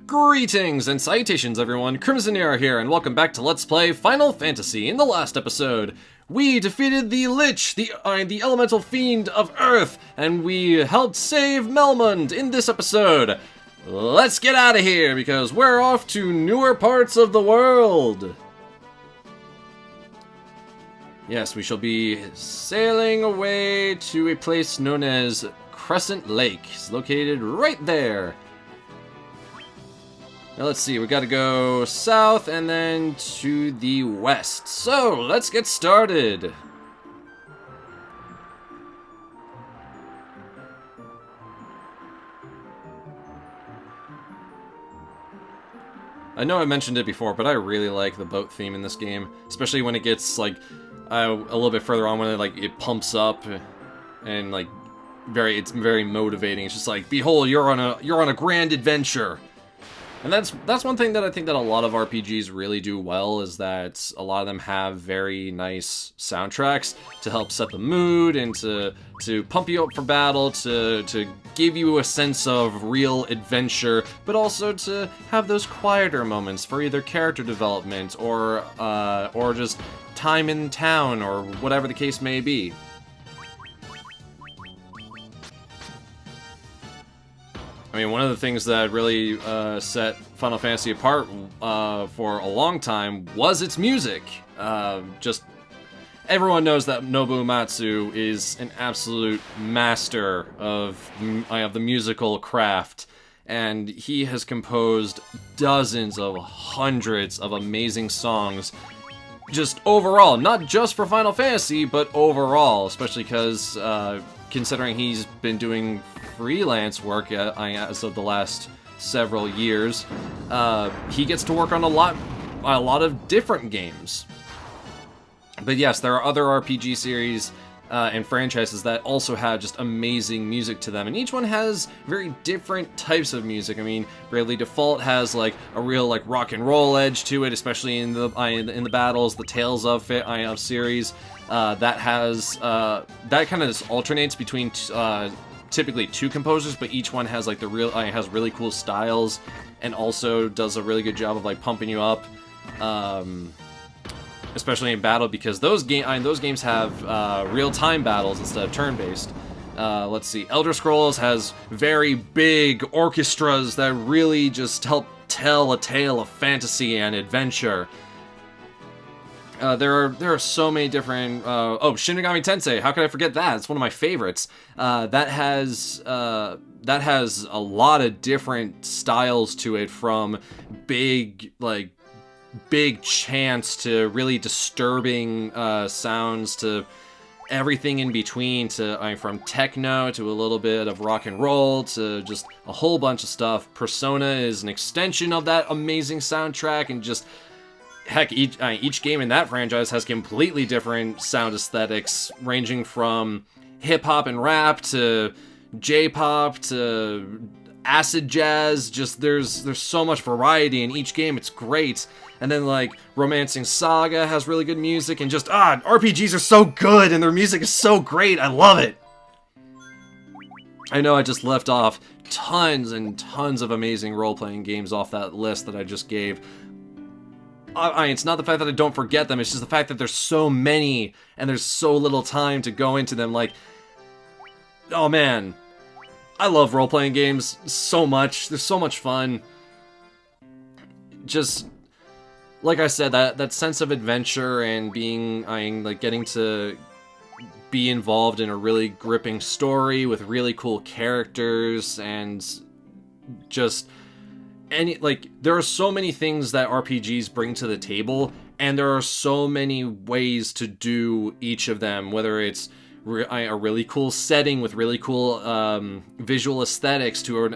Greetings and salutations everyone, Nero here, and welcome back to Let's Play Final Fantasy. In the last episode, we defeated the Lich, the elemental fiend of Earth, and we helped save Melmond in this episode. Let's get out of here, because we're off to newer parts of the world. Yes, we shall be sailing away to a place known as Crescent Lake. It's located right there. Now let's see, we gotta go south and then to the west. So, let's get started. I know I mentioned it before, but I really like the boat theme in this game, especially when it gets like a little bit further on, when it pumps up and it's very motivating. It's just like, behold, you're on a grand adventure. And that's one thing that I think that a lot of RPGs really do well, is that a lot of them have very nice soundtracks to help set the mood and to pump you up for battle, to give you a sense of real adventure, but also to have those quieter moments for either character development or just time in town or whatever the case may be. I mean, one of the things that really set Final Fantasy apart for a long time was its music. Just everyone knows that Nobuo Uematsu is an absolute master of the musical craft, and he has composed dozens of hundreds of amazing songs. Just overall, not just for Final Fantasy, but overall, especially because considering he's been doing freelance work as of the last several years, he gets to work on a lot of different games. But yes, there are other RPG series and franchises that also have just amazing music to them, and each one has very different types of music. I mean, Bravely Default has a real rock and roll edge to it, especially in the battles. The Tales of series that kind of just alternates between typically two composers, but each one has has really cool styles, and also does a really good job of pumping you up, especially in battle, because those games have real-time battles instead of turn-based. Let's see, Elder Scrolls has very big orchestras that really just help tell a tale of fantasy and adventure. There are so many different. Shin Megami Tensei. How could I forget that? It's one of my favorites. That has a lot of different styles to it, from big chants to really disturbing sounds to everything in between. From techno to a little bit of rock and roll to just a whole bunch of stuff. Persona is an extension of that amazing soundtrack, and just. Heck, each game in that franchise has completely different sound aesthetics, ranging from hip-hop and rap to J-pop to acid jazz. Just there's so much variety in each game. It's great. And then Romancing Saga has really good music, and just RPGs are so good and their music is so great. I love it. I know I just left off tons and tons of amazing role-playing games off that list that I just gave. It's not the fact that I don't forget them, it's just the fact that there's so many, and there's so little time to go into them. Oh man, I love role-playing games so much. They're so much fun. Just, like I said, that sense of adventure and getting to be involved in a really gripping story with really cool characters, and just... there are so many things that RPGs bring to the table, and there are so many ways to do each of them, whether it's a really cool setting with really cool visual aesthetics to an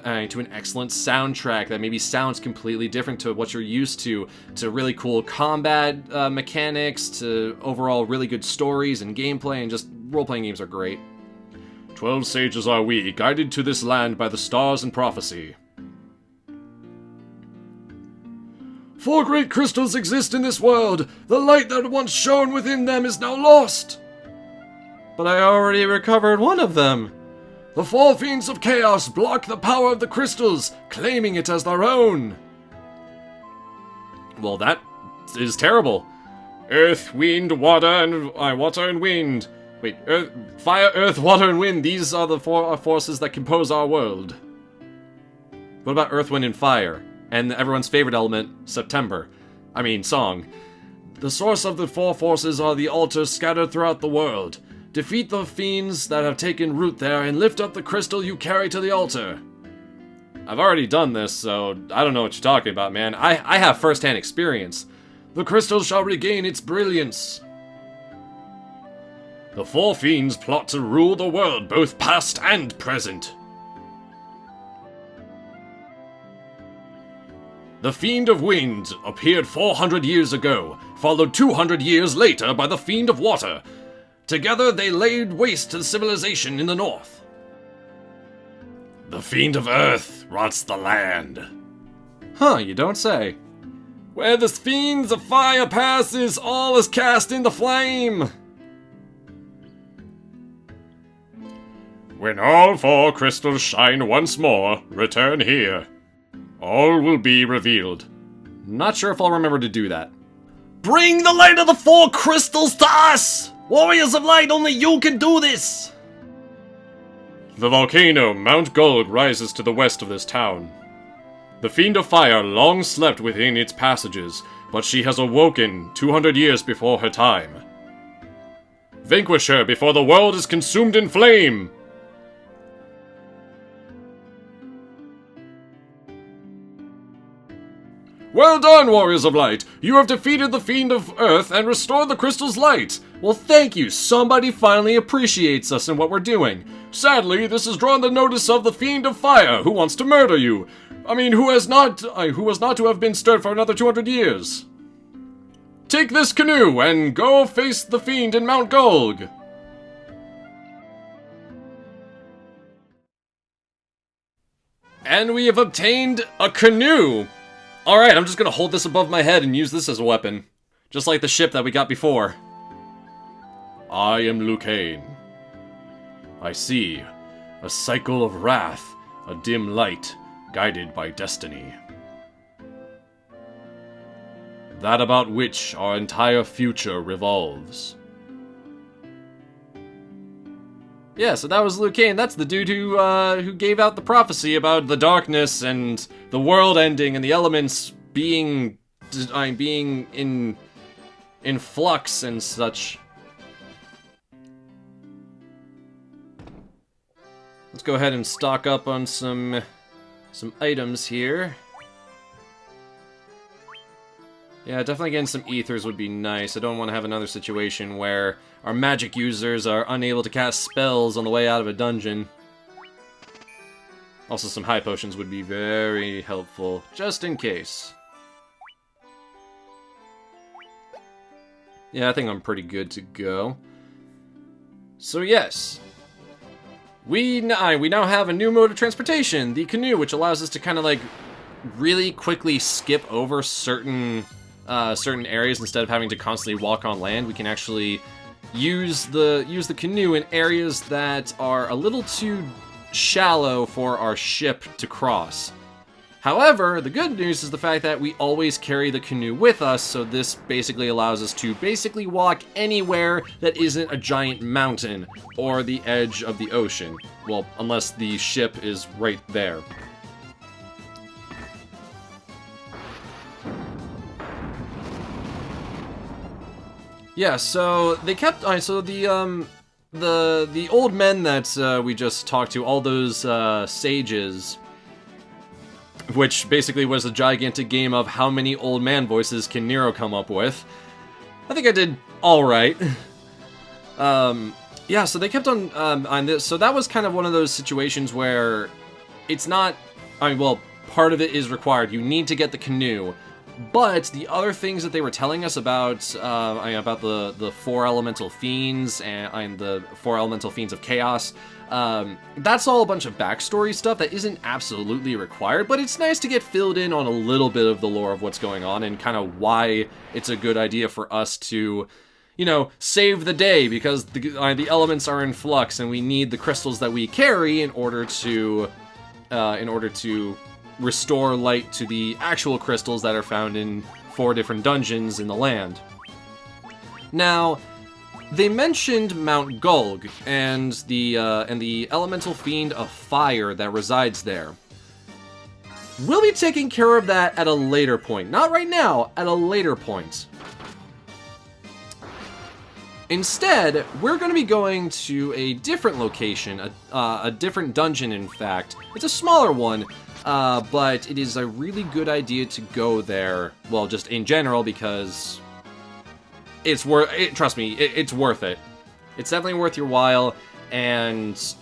excellent soundtrack that maybe sounds completely different to what you're used to really cool combat mechanics, to overall really good stories and gameplay, and just role-playing games are great. 12 sages are we, guided to this land by the stars and prophecy. 4 great crystals exist in this world. The light that once shone within them is now lost. But I already recovered one of them. The four fiends of chaos block the power of the crystals, claiming it as their own. Well, that is terrible. Earth, wind, water, and wind. Wait, fire, earth, water, and wind. These are the four forces that compose our world. What about earth, wind, and fire? And everyone's favorite element, song. The source of the four forces are the altars scattered throughout the world. Defeat the fiends that have taken root there and lift up the crystal you carry to the altar. I've already done this, so I don't know what you're talking about, man. I have first-hand experience. The crystal shall regain its brilliance. The four fiends plot to rule the world, both past and present. The Fiend of Wind appeared 400 years ago, followed 200 years later by the Fiend of Water. Together they laid waste to the civilization in the north. The Fiend of Earth rots the land. Huh, you don't say. Where the fiends of fire passes, all is cast in the flame. When all four crystals shine once more, return here. All will be revealed. Not sure if I'll remember to do that. Bring the light of the four crystals to us! Warriors of light, only you can do this! The volcano, Mount Gulg, rises to the west of this town. The Fiend of Fire long slept within its passages, but she has awoken 200 years before her time. Vanquish her before the world is consumed in flame! Well done, Warriors of Light! You have defeated the Fiend of Earth and restored the crystal's light! Well, thank you! Somebody finally appreciates us and what we're doing. Sadly, this has drawn the notice of the Fiend of Fire, who wants to murder you. Who was not to have been stirred for another 200 years. Take this canoe and go face the Fiend in Mount Gulg! And we have obtained a canoe! Alright, I'm just gonna hold this above my head and use this as a weapon. Just like the ship that we got before. I am Lucane. I see a cycle of wrath, a dim light, guided by destiny. That about which our entire future revolves. Yeah, so that was Lucane. That's the dude who gave out the prophecy about the darkness and the world ending and the elements being in flux and such. Let's go ahead and stock up on some items here. Yeah, definitely getting some ethers would be nice. I don't want to have another situation where our magic users are unable to cast spells on the way out of a dungeon. Also, some high potions would be very helpful, just in case. Yeah, I think I'm pretty good to go. So yes, we now have a new mode of transportation, the canoe, which allows us to kind of like really quickly skip over certain areas instead of having to constantly walk on land. We can actually use the canoe in areas that are a little too shallow for our ship to cross. However, the good news is the fact that we always carry the canoe with us, so this basically allows us to basically walk anywhere that isn't a giant mountain or the edge of the ocean. Well, unless the ship is right there. Yeah, so they kept. So the old men that we just talked to, all those sages, which basically was a gigantic game of how many old man voices can Nero come up with. I think I did all right. Yeah, so they kept on this. So that was kind of one of those situations where it's not. Well, part of it is required. You need to get the canoe. But the other things that they were telling us about the four elemental fiends and the four elemental fiends of chaos, that's all a bunch of backstory stuff that isn't absolutely required, but it's nice to get filled in on a little bit of the lore of what's going on and kind of why it's a good idea for us to you know, save the day because the elements are in flux and we need the crystals that we carry in order to restore light to the actual crystals that are found in 4 different dungeons in the land. Now, they mentioned Mount Gulg and the elemental fiend of fire that resides there. We'll be taking care of that at a later point. Not right now, at a later point. Instead, we're going to be going to a different location, a different dungeon, in fact. It's a smaller one, but it is a really good idea to go there, well, just in general, because it's worth it. Trust me, it's worth it. It's definitely worth your while, and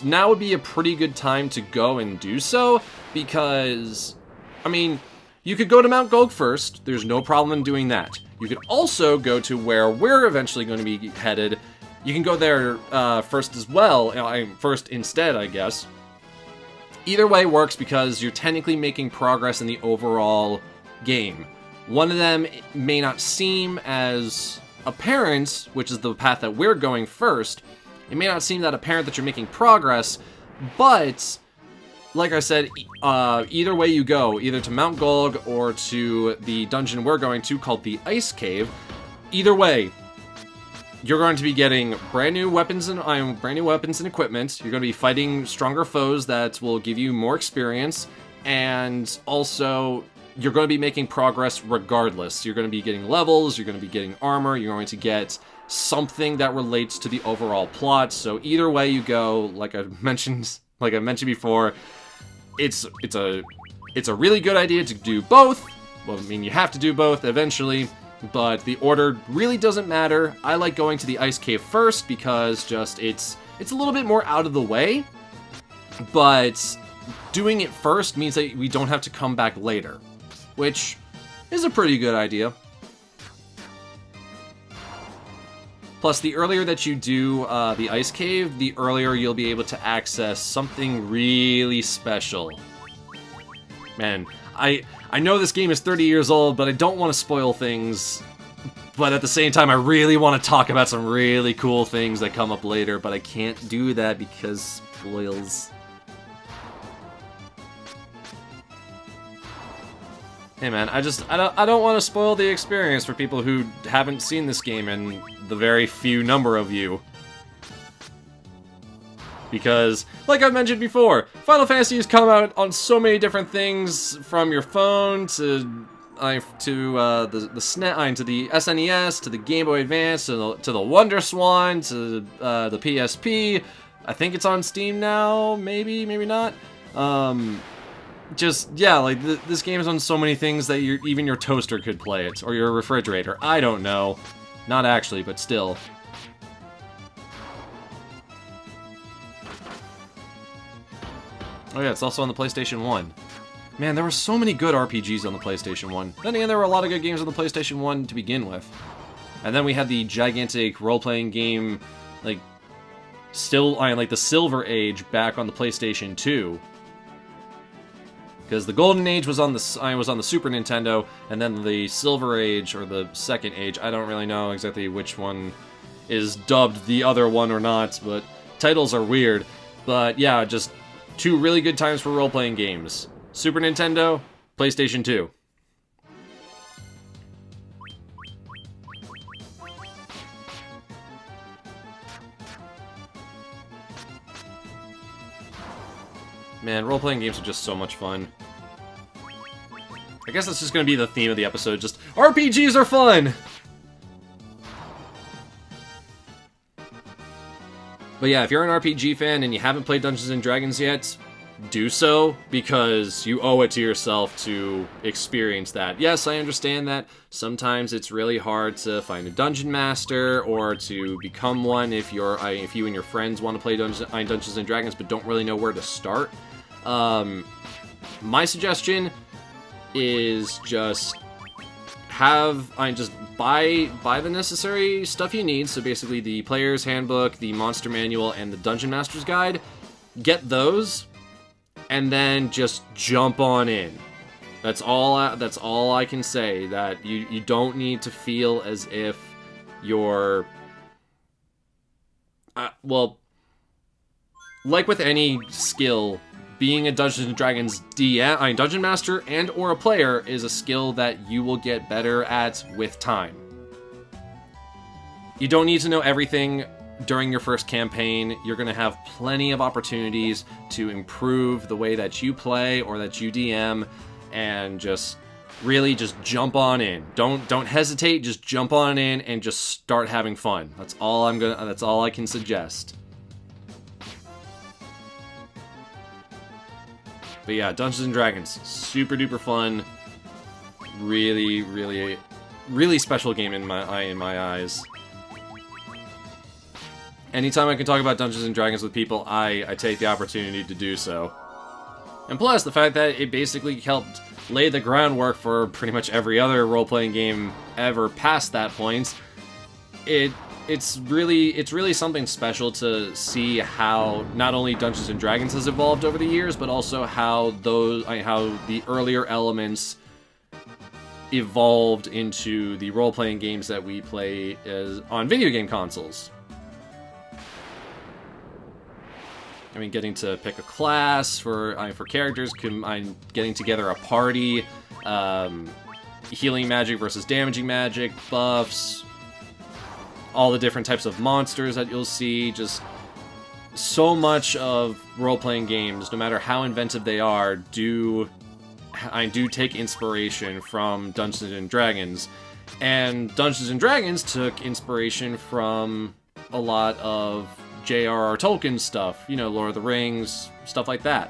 now would be a pretty good time to go and do so, because, I mean, you could go to Mount Gulg first. There's no problem in doing that. You could also go to where we're eventually going to be headed. You can go there first as well. First instead, I guess. Either way works because you're technically making progress in the overall game. One of them may not seem as apparent, which is the path that we're going first. It may not seem that apparent that you're making progress, but like I said, either way you go, either to Mount Gulg or to the dungeon we're going to called the Ice Cave, either way, you're going to be getting brand new weapons and equipment. You're going to be fighting stronger foes that will give you more experience, and also you're going to be making progress regardless. You're going to be getting levels, you're going to be getting armor, you're going to get something that relates to the overall plot. So either way you go, like I mentioned before, it's a really good idea to do both. Well, I mean, you have to do both eventually, but the order really doesn't matter. I like going to the Ice Cave first because it's a little bit more out of the way, but doing it first means that we don't have to come back later, which is a pretty good idea. Plus, the earlier that you do the Ice Cave, the earlier you'll be able to access something really special. Man, I know this game is 30 years old, but I don't want to spoil things. But at the same time, I really want to talk about some really cool things that come up later, but I can't do that because spoils. Hey man, I don't want to spoil the experience for people who haven't seen this game, and the very few number of you. Because, like I mentioned before, Final Fantasy has come out on so many different things, from your phone to the SNES, to the SNES, to the Game Boy Advance, to the Wonder Swan, to the PSP. I think it's on Steam now, maybe not. Just, yeah, like, this game is on so many things that even your toaster could play it, or your refrigerator. I don't know. Not actually, but still. Oh yeah, it's also on the PlayStation 1. Man, there were so many good RPGs on the PlayStation 1. Then again, there were a lot of good games on the PlayStation 1 to begin with. And then we had the gigantic role-playing game, like the Silver Age back on the PlayStation 2. Because the Golden Age was on the Super Nintendo, and then the Silver Age, or the Second Age, I don't really know exactly which one is dubbed the other one or not, but titles are weird. But yeah, just 2 really good times for role-playing games. Super Nintendo, PlayStation 2. Man, role-playing games are just so much fun. I guess that's just gonna be the theme of the episode, just RPGs are fun! But yeah, if you're an RPG fan and you haven't played Dungeons & Dragons yet, do so, because you owe it to yourself to experience that. Yes, I understand that sometimes it's really hard to find a dungeon master, or to become one if you and your friends want to play Dungeons & Dragons but don't really know where to start. My suggestion is just buy the necessary stuff you need. So basically the player's handbook, the monster manual, and the dungeon master's guide. Get those, and then just jump on in. That's all I can say. That you don't need to feel as if you're well, like with any skill, being a Dungeons and Dragons Dungeon Master and or a player is a skill that you will get better at with time. You don't need to know everything during your first campaign. You're going to have plenty of opportunities to improve the way that you play or that you DM, and just really just jump on in. Don't hesitate, just jump on in and just start having fun. That's all I can suggest. But yeah, Dungeons and Dragons, super duper fun. Really, really, really special game in my eyes. Anytime I can talk about Dungeons and Dragons with people, I take the opportunity to do so. And plus, the fact that it basically helped lay the groundwork for pretty much every other role-playing game ever past that point, it's really something special to see how not only Dungeons and Dragons has evolved over the years, but also how the earlier elements evolved into the role-playing games that we play on video game consoles. I mean, getting to pick a class for characters, getting together a party, healing magic versus damaging magic, buffs, all the different types of monsters that you'll see, just so much of role-playing games, no matter how inventive they are, do take inspiration from Dungeons and Dragons. And Dungeons and Dragons took inspiration from a lot of J.R.R. Tolkien stuff, you know, Lord of the Rings, stuff like that.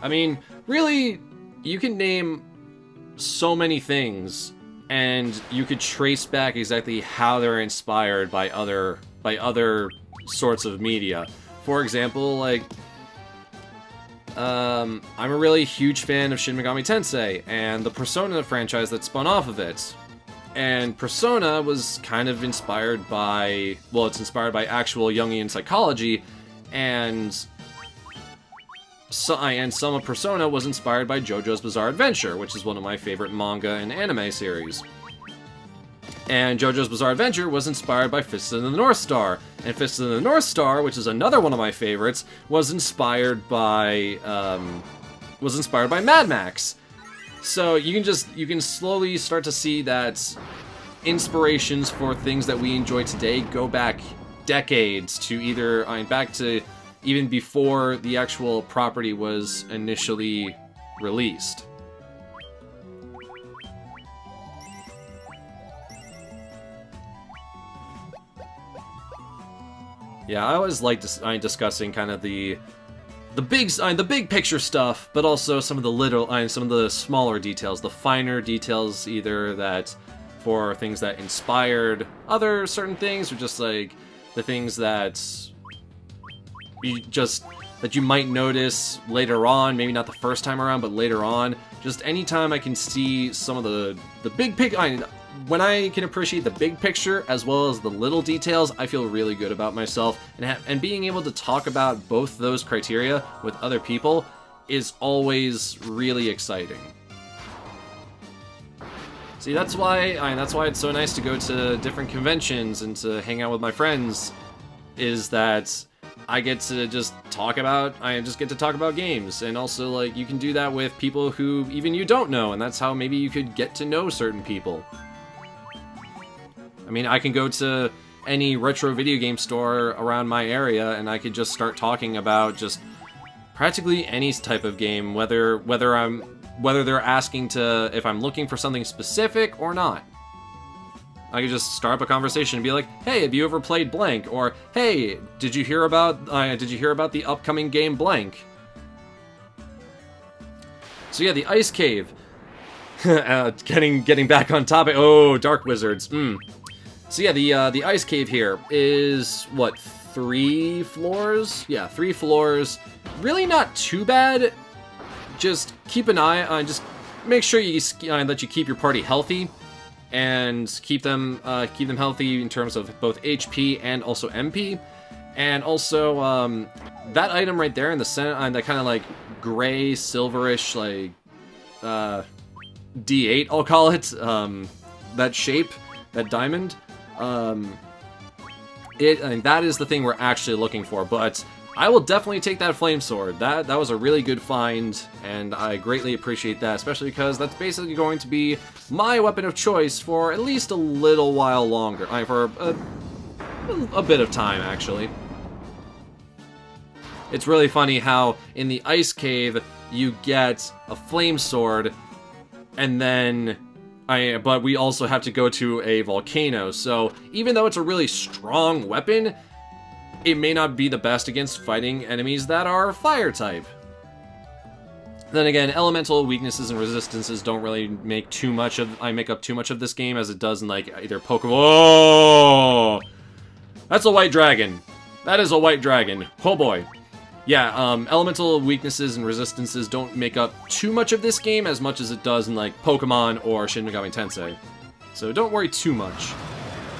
I mean, really, you can name so many things, and you could trace back exactly how they're inspired by other sorts of media. For example, like, I'm a really huge fan of Shin Megami Tensei, and the Persona franchise that spun off of it. And Persona was kind of inspired by, well, it's inspired by actual Jungian psychology, and some of Persona was inspired by JoJo's Bizarre Adventure, which is one of my favorite manga and anime series. And JoJo's Bizarre Adventure was inspired by Fists of the North Star, and Fists of the North Star, which is another one of my favorites, was inspired by Mad Max. So you can slowly start to see that inspirations for things that we enjoy today go back decades to back to even before the actual property was initially released. Yeah, I always like discussing kind of the big picture stuff, but also some of the smaller details, the finer details, either that for things that inspired other certain things, or just like the things that you might notice later on, maybe not the first time around, but later on. Just anytime I can see some of the big picture, when I can appreciate the big picture as well as the little details, I feel really good about myself, and being able to talk about both those criteria with other people is always really exciting. See, that's why it's so nice to go to different conventions and to hang out with my friends, is that I get to just talk about games, and also, like, you can do that with people who even you don't know, and that's how maybe you could get to know certain people. I mean, I can go to any retro video game store around my area, and I could just start talking about just practically any type of game, whether they're asking if I'm looking for something specific or not. I could just start up a conversation and be like, "Hey, have you ever played blank?" Or, "Hey, did you hear about the upcoming game blank?" So yeah, the Ice Cave. Getting back on topic. Oh, Dark Wizards. So yeah, the Ice Cave here is, what, 3 floors? Yeah, 3 floors. Really not too bad. Just keep an eye on, just make sure that you keep your party healthy, and keep them healthy in terms of both HP and also MP. And also, that item right there in the center, that kind of like gray, silverish, like, D8, I'll call it, that shape, that diamond, and that is the thing we're actually looking for, but I will definitely take that flame sword. That was a really good find, and I greatly appreciate that, especially because that's basically going to be my weapon of choice for at least a little while longer. For a bit of time, actually. It's really funny how in the ice cave you get a flame sword, and then but we also have to go to a volcano. So even though it's a really strong weapon, it may not be the best against fighting enemies that are fire type. Then again, elemental weaknesses and resistances don't really make up too much of this game as it does in like either Pokemon. Oh, that's a white dragon. That is a white dragon. Oh boy. Yeah, elemental weaknesses and resistances don't make up too much of this game as much as it does in like Pokemon or Shin Megami Tensei. So don't worry too much.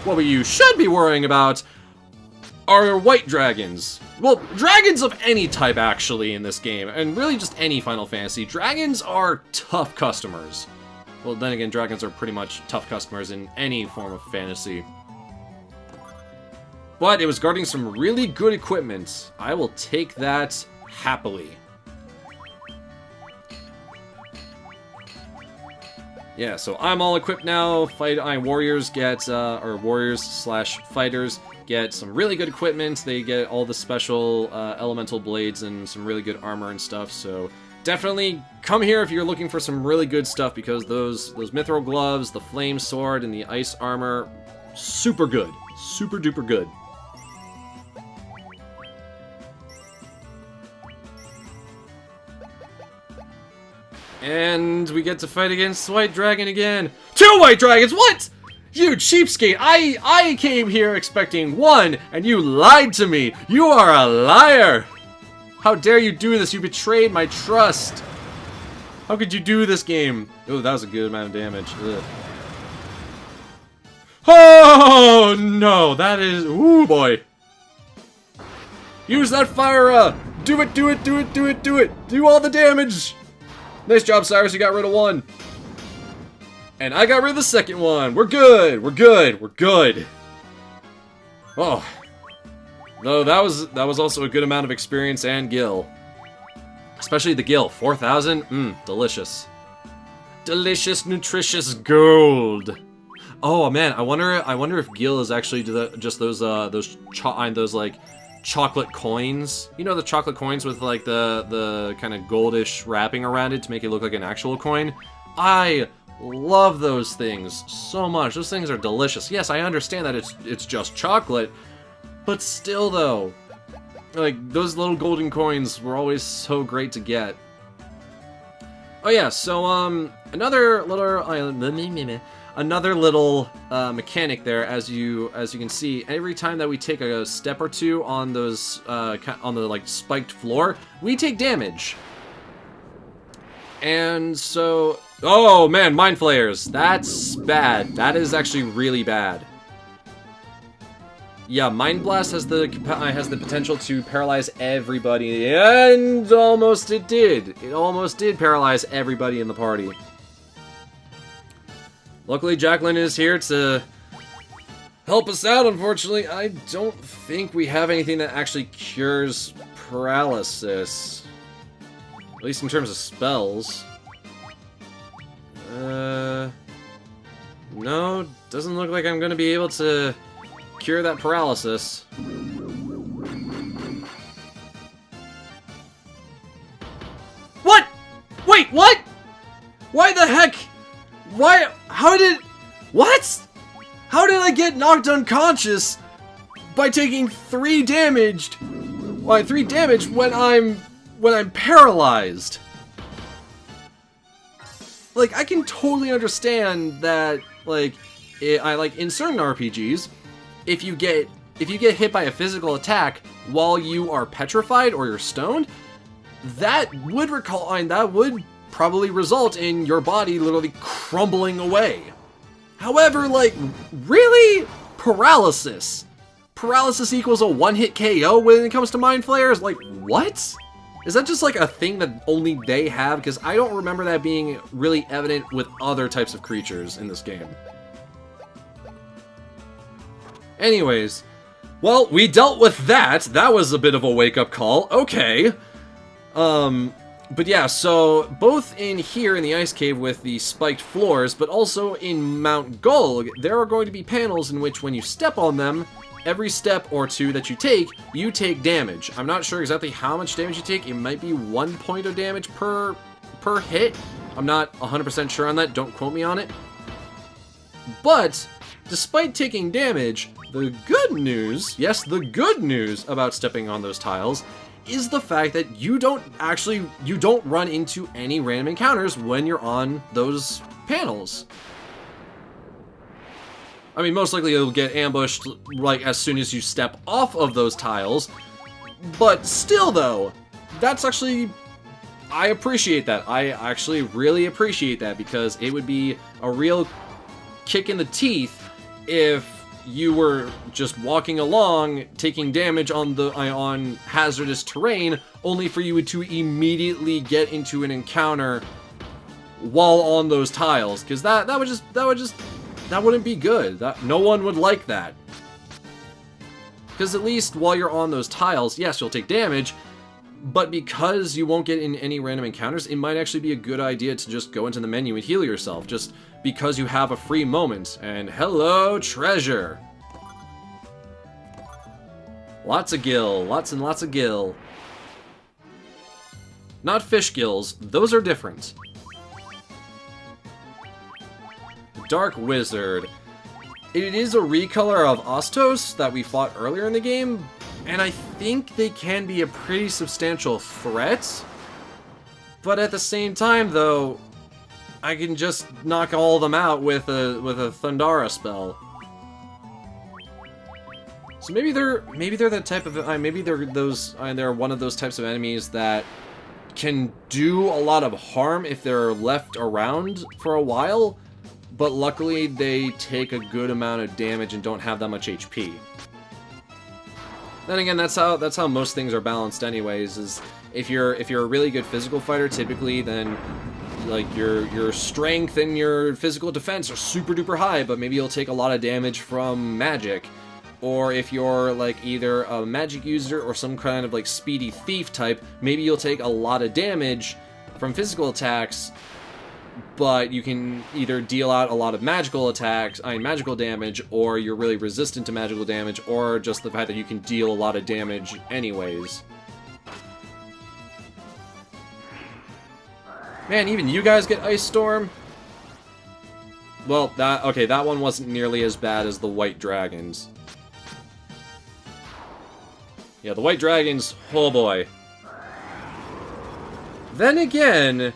What you should be worrying about are white dragons. Well, dragons of any type, actually, in this game, and really just any Final Fantasy. Dragons are tough customers. Well, then again, dragons are pretty much tough customers in any form of fantasy. But it was guarding some really good equipment. I will take that happily. Yeah, so I'm all equipped now. Warriors get, or warriors/fighters get some really good equipment. They get all the special elemental blades and some really good armor and stuff. So definitely come here if you're looking for some really good stuff, because those mithril gloves, the flame sword, and the ice armor, super good. Super duper good. And we get to fight against White Dragon again. 2 White Dragons, what? You cheapskate, I came here expecting 1, and you lied to me. You are a liar. How dare you do this? You betrayed my trust. How could you do this game? Oh, that was a good amount of damage. Ugh. Oh, no, that is, ooh, boy. Use that fire, do it, do it, do it, do it, do it. Do all the damage. Nice job, Cyrus, you got rid of 1. And I got rid of the second one. We're good, we're good, we're good. Oh. No, that was also a good amount of experience and gil. Especially the gil, 4,000, delicious. Delicious, nutritious gold. Oh man, I wonder if gil is actually just those like chocolate coins. You know, the chocolate coins with like the kind of goldish wrapping around it to make it look like an actual coin? I love those things so much. Those things are delicious. Yes, I understand that it's just chocolate, but still though, like those little golden coins were always so great to get. Oh yeah, so another little mechanic there, as you can see, every time that we take a step or two on those on the like spiked floor, we take damage. And so, oh man, mind flayers, that's bad. That is actually really bad. Yeah, Mind Blast has the potential to paralyze everybody, and almost it did. It almost did paralyze everybody in the party. Luckily, Jacqueline is here to help us out. Unfortunately, I don't think we have anything that actually cures paralysis. At least in terms of spells. No, doesn't look like I'm going to be able to cure that paralysis. What? Wait, what? Why the heck? Why? How did? What? How did I get knocked unconscious by taking 3 damage? Why 3 damage when I'm paralyzed? Like, I can totally understand that. Like, in certain RPGs, if you get hit by a physical attack while you are petrified or you're stoned, that would probably result in your body literally crumbling away. However, like, really? Paralysis? Paralysis equals a 1-hit KO when it comes to Mind Flayers? Like, what? Is that just like a thing that only they have? Because I don't remember that being really evident with other types of creatures in this game. Anyways, well, we dealt with that. That was a bit of a wake-up call. Okay. But yeah, so both in here in the ice cave with the spiked floors, but also in Mount Gulg, there are going to be panels in which when you step on them, every step or two that you take damage. I'm not sure exactly how much damage you take. It might be 1 point of damage per hit. I'm not 100% sure on that. Don't quote me on it. But despite taking damage, the good news, yes, the good news about stepping on those tiles is the fact that you don't run into any random encounters when you're on those panels. I mean, most likely you'll get ambushed, like, as soon as you step off of those tiles. But still, though, that's actually... I appreciate that. I actually really appreciate that, because it would be a real kick in the teeth if you were just walking along, taking damage on hazardous terrain, only for you to immediately get into an encounter while on those tiles, because that wouldn't be good. No one would like that. Because at least while you're on those tiles, yes, you'll take damage, but because you won't get in any random encounters, it might actually be a good idea to just go into the menu and heal yourself, just because you have a free moment. And hello, treasure! Lots of gill, lots and lots of gill. Not fish gills, those are different. Dark Wizard. It is a recolor of Ostos that we fought earlier in the game, and I think they can be a pretty substantial threat. But at the same time, though, I can just knock all of them out with a Thundara spell. So maybe they're the type of they're one of those types of enemies that can do a lot of harm if they're left around for a while, but luckily they take a good amount of damage and don't have that much HP. Then again, that's how most things are balanced anyways, is if you're a really good physical fighter, typically then like your strength and your physical defense are super duper high, but maybe you'll take a lot of damage from magic. Or if you're like either a magic user or some kind of like speedy thief type, maybe you'll take a lot of damage from physical attacks, but you can either deal out a lot of magical damage, or you're really resistant to magical damage, or just the fact that you can deal a lot of damage anyways. Man, even you guys get Ice Storm? Well, that one wasn't nearly as bad as the White Dragons. Yeah, the White Dragons, oh boy. Then again,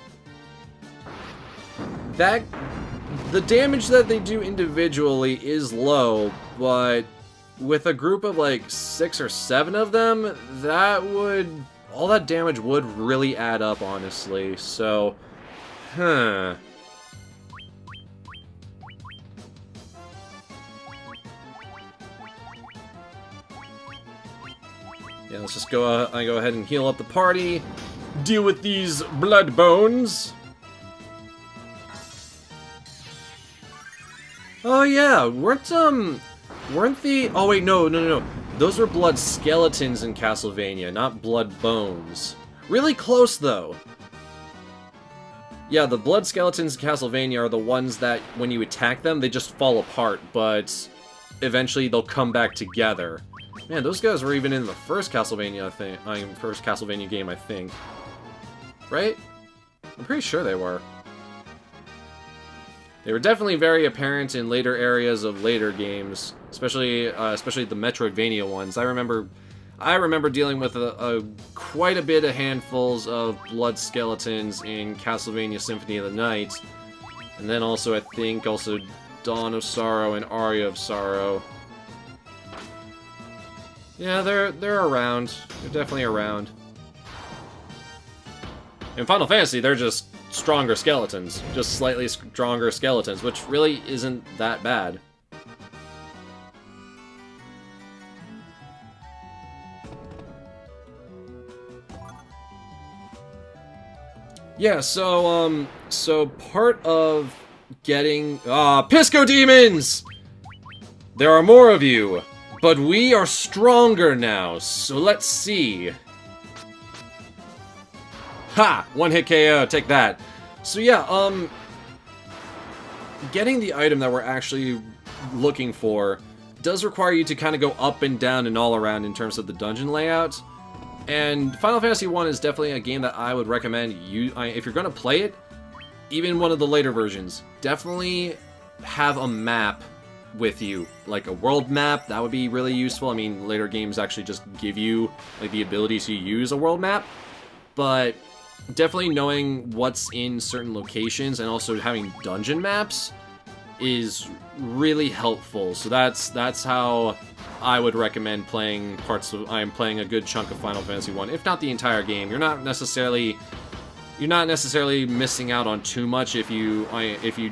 the damage that they do individually is low, but with a group of like 6 or 7 of them, all that damage would really add up, honestly. So, yeah, let's just go ahead and heal up the party. Deal with these blood bones. Oh yeah, weren't the... Oh wait, no. Those were blood skeletons in Castlevania, not blood bones. Really close, though. Yeah, the blood skeletons in Castlevania are the ones that, when you attack them, they just fall apart, but eventually they'll come back together. Man, those guys were even in the first Castlevania game, I think. Right? I'm pretty sure they were. They were definitely very apparent in later areas of later games, especially the Metroidvania ones. I remember dealing with quite a bit of handfuls of blood skeletons in Castlevania Symphony of the Night, and then also I think Dawn of Sorrow and Aria of Sorrow. Yeah, they're around. They're definitely around. In Final Fantasy, they're just stronger skeletons. Just slightly stronger skeletons, which really isn't that bad. Yeah, so part of getting... Pisco Demons! There are more of you, but we are stronger now, so let's see. Ha! One hit KO, take that. So yeah, getting the item that we're actually looking for does require you to kind of go up and down and all around in terms of the dungeon layout. And Final Fantasy 1 is definitely a game that I would recommend you, if you're going to play it, even one of the later versions, definitely have a map with you, like a world map. That would be really useful. I mean, later games actually just give you like the ability to use a world map, but definitely knowing what's in certain locations and also having dungeon maps is really helpful. So that's how I would recommend playing parts of... I'm playing a good chunk of Final Fantasy 1, if not the entire game. You're not necessarily missing out on too much if you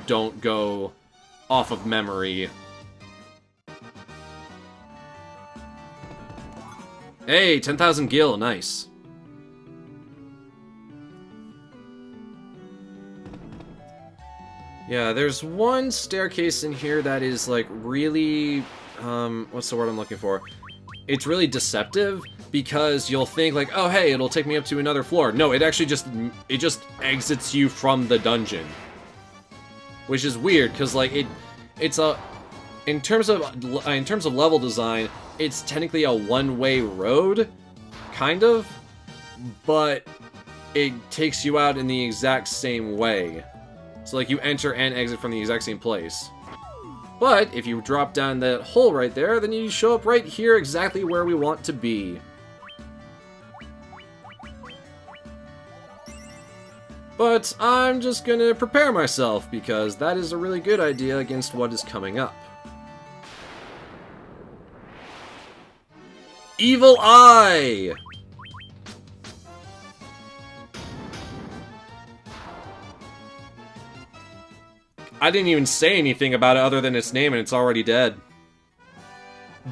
don't go off of memory. Hey, 10,000 gil, nice. Yeah, there's one staircase in here that is like really, what's the word I'm looking for? It's really deceptive because you'll think like, oh hey, it'll take me up to another floor. No, it actually just exits you from the dungeon, which is weird because like it's a in terms of level design, it's technically a one-way road, kind of, but it takes you out in the exact same way. So, like, you enter and exit from the exact same place. But, if you drop down that hole right there, then you show up right here exactly where we want to be. But, I'm just gonna prepare myself, because that is a really good idea against what is coming up. Evil Eye! I didn't even say anything about it other than its name, and it's already dead.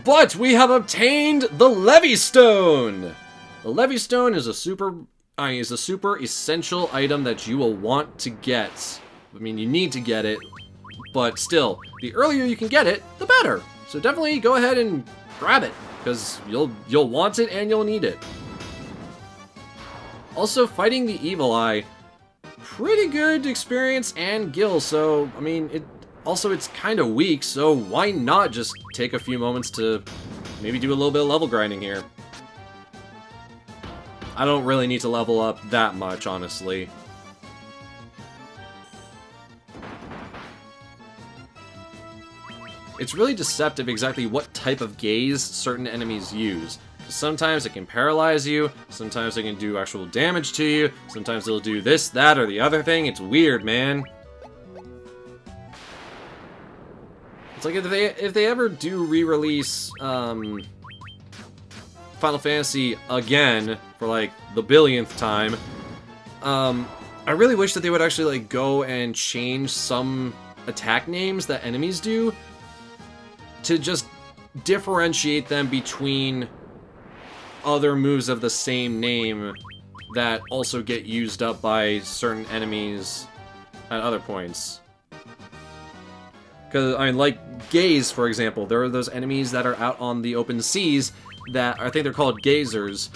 But we have obtained the Levy Stone! The Levy Stone is a super essential item that you will want to get. I mean, you need to get it, but still, the earlier you can get it, the better. So definitely go ahead and grab it, because you'll want it and you'll need it. Also, fighting the Evil Eye, pretty good experience and gil, so, I mean, it's kind of weak, so why not just take a few moments to maybe do a little bit of level grinding here. I don't really need to level up that much, honestly. It's really deceptive exactly what type of gaze certain enemies use. Sometimes it can paralyze you, sometimes it can do actual damage to you, sometimes it'll do this, that, or the other thing. It's weird, man. It's like if they ever do re-release Final Fantasy again for like the billionth time, I really wish that they would actually like go and change some attack names that enemies do to just differentiate them between other moves of the same name that also get used up by certain enemies at other points. Because, I mean, like Gaze, for example, there are those enemies that are out on the open seas that, I think they're called Gazers.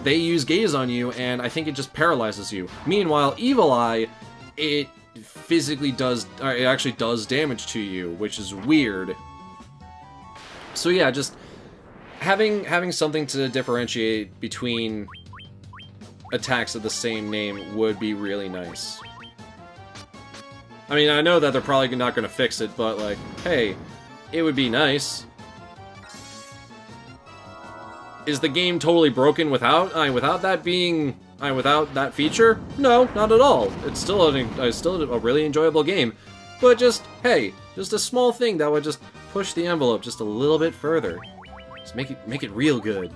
They use Gaze on you, and I think it just paralyzes you. Meanwhile, Evil Eye, it physically does, or it actually does damage to you, which is weird. So yeah, just having something to differentiate between attacks of the same name would be really nice. I mean, I know that they're probably not going to fix it, but like, hey, it would be nice. Is the game totally broken without that being without that feature? No, not at all. It's still a really enjoyable game, but just hey, just a small thing that would just push the envelope just a little bit further. Just make it real good.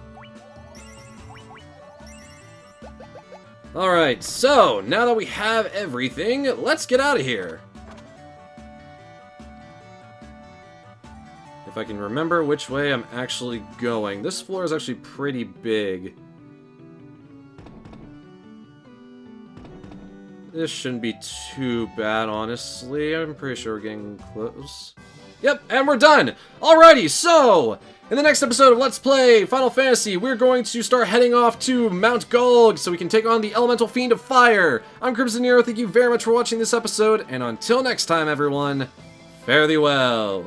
Alright, so now that we have everything, let's get out of here. If I can remember which way I'm actually going. This floor is actually pretty big. This shouldn't be too bad, honestly. I'm pretty sure we're getting close. Yep, and we're done! Alrighty, so, in the next episode of Let's Play Final Fantasy, we're going to start heading off to Mount Gulg so we can take on the Elemental Fiend of Fire. I'm Crimson Nero, thank you very much for watching this episode, and until next time, everyone, fare thee well.